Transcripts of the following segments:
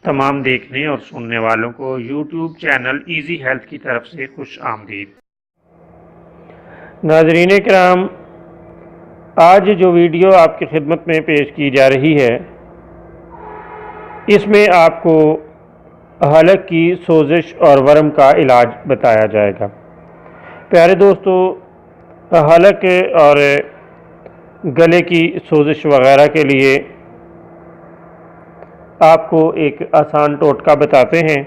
تمام دیکھنے اور سننے والوں کو یوٹیوب چینل ایزی ہیلتھ کی طرف سے خوش آمدید۔ ناظرین کرام، آج جو ویڈیو آپ کی خدمت میں پیش کی جا رہی ہے، اس میں آپ کو حلق کی سوزش اور ورم کا علاج بتایا جائے گا۔ پیارے دوستو، حلق اور گلے کی سوزش وغیرہ کے لیے آپ کو ایک آسان ٹوٹکا بتاتے ہیں۔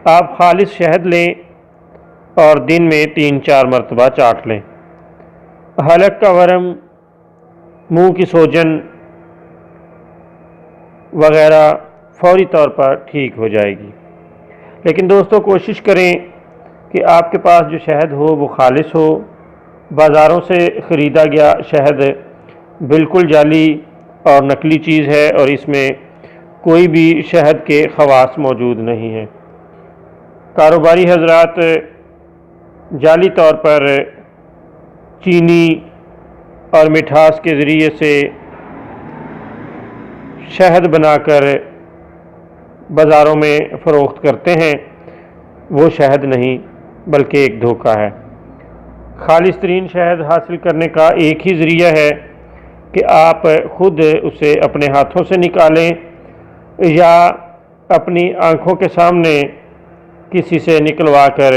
آپ خالص شہد لیں اور دن میں 3-4 مرتبہ چاٹ لیں۔ حلق کا ورم، منہ کی سوجن وغیرہ فوری طور پر ٹھیک ہو جائے گی۔ لیکن دوستو، کوشش کریں کہ آپ کے پاس جو شہد ہو وہ خالص ہو۔ بازاروں سے خریدا گیا شہد بالکل جعلی اور نقلی چیز ہے، اور اس میں کوئی بھی شہد کے خواص موجود نہیں ہیں۔ کاروباری حضرات جعلی طور پر چینی اور مٹھاس کے ذریعے سے شہد بنا کر بازاروں میں فروخت کرتے ہیں۔ وہ شہد نہیں بلکہ ایک دھوکہ ہے۔ خالص ترین شہد حاصل کرنے کا ایک ہی ذریعہ ہے کہ آپ خود اسے اپنے ہاتھوں سے نکالیں یا اپنی آنکھوں کے سامنے کسی سے نکلوا کر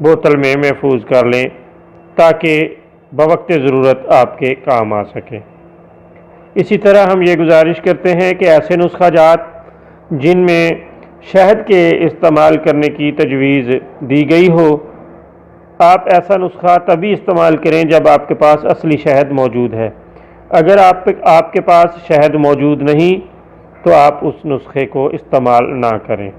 بوتل میں محفوظ کر لیں تاکہ بوقت ضرورت آپ کے کام آ سکے۔ اسی طرح ہم یہ گزارش کرتے ہیں کہ ایسے نسخہ جات جن میں شہد کے استعمال کرنے کی تجویز دی گئی ہو، آپ ایسا نسخہ تبھی استعمال کریں جب آپ کے پاس اصلی شہد موجود ہے۔ اگر آپ کے پاس شہد موجود نہیں تو آپ اس نسخے کو استعمال نہ کریں۔